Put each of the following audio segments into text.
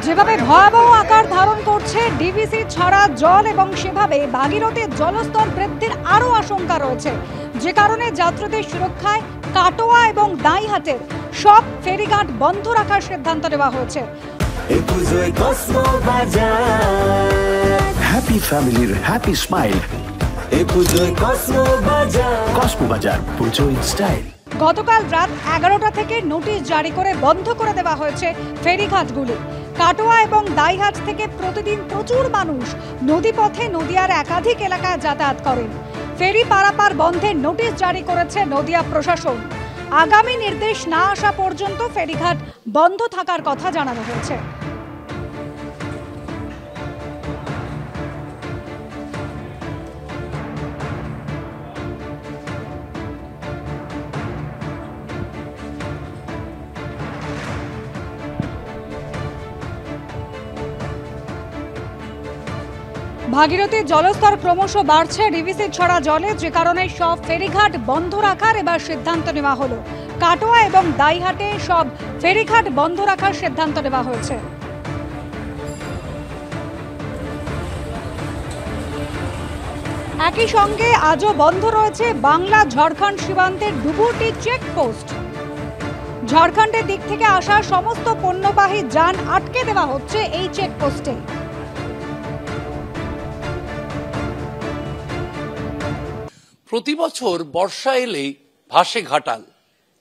যেভাবে ভয়াবহ আকার ধারণ করছে ডিভিসি ছাড়া জল এবং সেভাবে ভাগীরথীর জলস্তর বৃদ্ধির আরও আশঙ্কা রয়েছে, যে কারণে যাত্রীদের সুরক্ষায় কাটোয়া এবং দাইহাটের সব ফেরিঘাট বন্ধ রাখার সিদ্ধান্ত নেওয়া হয়েছে। হ্যাপি ফ্যামিলির হ্যাপি স্মাইল। কসমো বাজার, পুজো ইন স্টাইল। গতকাল রাত 11টা থেকে নোটিশ জারি করে বন্ধ করে দেওয়া হয়েছে ফেরিঘাটগুলি। কাটোয়া এবং দাইহাট থেকে প্রতিদিন প্রচুর মানুষ নদীপথে নদিয়ার একাধিক এলাকায় যাতায়াত করেন। ফেরি পারাপার বন্ধের নোটিশ জারি করেছে নদিয়া প্রশাসন। আগামী নির্দেশ না আসা পর্যন্ত ফেরিঘাট বন্ধ থাকার কথা জানানো হয়েছে। ভাগীরথীর জলস্তর ক্রমশ বাড়ছে ডিভিসি ছড়া জলে, যে কারণে সব ফেরিঘাট বন্ধ রাখার এবার সিদ্ধান্ত নেওয়া হলো। কাটোয়া এবং দাইহাটে সব ফেরিঘাট বন্ধ রাখার সিদ্ধান্ত নেওয়া হয়েছে। একই সঙ্গে আজও বন্ধ রয়েছে বাংলা ঝাড়খণ্ড সীমান্তের ডুবুরটি চেকপোস্ট। ঝাড়খণ্ডের দিক থেকে আসা সমস্ত পণ্যবাহী যান আটকে দেওয়া হচ্ছে এই চেকপোস্টে। প্রতি বছর বর্ষা এলেই ভাসে ঘাটাল,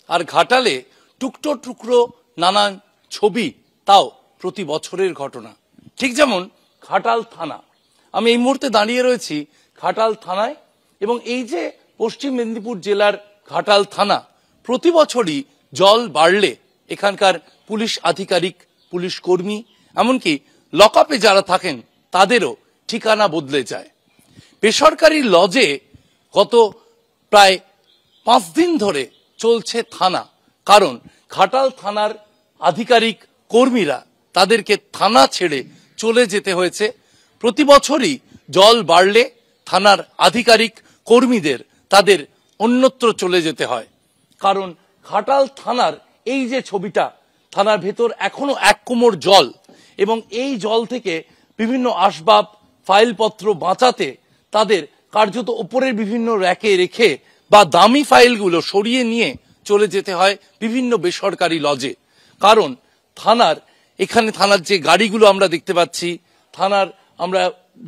আর ঘাটালে টুকরো টুকরো নানান ছবি, তাও প্রতি বছরের ঘটনা। ঠিক যেমন ঘাটাল থানা। আমি এই মুহূর্তে দাঁড়িয়ে রয়েছি ঘাটাল থানায়, এবং এই যে পশ্চিম মেদিনীপুর জেলার ঘাটাল থানা, প্রতি বছরই জল বাড়লে এখানকার পুলিশ আধিকারিক, পুলিশ কর্মী, এমনকি লকআপে যারা থাকেন তাদেরও ঠিকানা বদলে যায়। বেসরকারি লজে গত প্রায় 5 দিন ধরে চলছে থানা, কারণ ঘাটাল থানার আধিকারিক কর্মীরা তাদেরকে থানা ছেড়ে চলে যেতে হয়েছে। প্রতি বছরই জল বাড়লে থানার আধিকারিক কর্মীদের তাদের অন্যত্র চলে যেতে হয়, কারণ ঘাটাল থানার এই যে ছবিটা, থানার ভেতর এখনো 1 কোমর জল, এবং এই জল থেকে বিভিন্ন আসবাব ফাইলপত্র বাঁচাতে তাদের কার্যত ওপরের বিভিন্ন র্যাকে রেখে বা দামি ফাইলগুলো সরিয়ে নিয়ে চলে যেতে হয় বিভিন্ন বেসরকারি লজে। কারণ এখানে থানার যে গাড়িগুলো আমরা দেখতে পাচ্ছি, থানার আমরা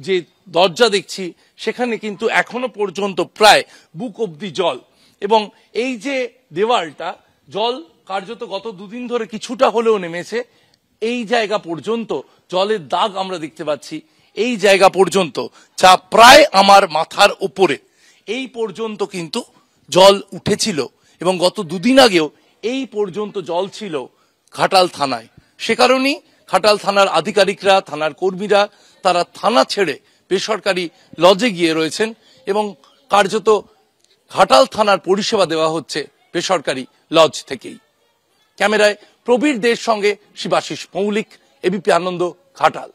যে দরজা দেখছি, সেখানে কিন্তু এখনো পর্যন্ত প্রায় বুক অব্দি জল, এবং এই যে দেওয়ালটা, জল কার্যত গত 2 দিন ধরে কিছুটা হলেও নেমেছে। এই জায়গা পর্যন্ত জলের দাগ আমরা দেখতে পাচ্ছি, এই জায়গা পর্যন্ত, যা প্রায় আমার মাথার উপরে, এই পর্যন্ত কিন্তু জল উঠেছিল, এবং গত 2 দিন আগেও এই পর্যন্ত জল ছিল ঘাটাল থানায়। সে কারণেই ঘাটাল থানার আধিকারিকরা, থানার কর্মীরা, তারা থানা ছেড়ে বেসরকারি লজে গিয়ে রয়েছেন, এবং কার্যত ঘাটাল থানার পরিষেবা দেওয়া হচ্ছে বেসরকারি লজ থেকেই। ক্যামেরায় প্রবীর দের সঙ্গে শিবাশিস মৌলিক, এবিপি আনন্দ, ঘাটাল।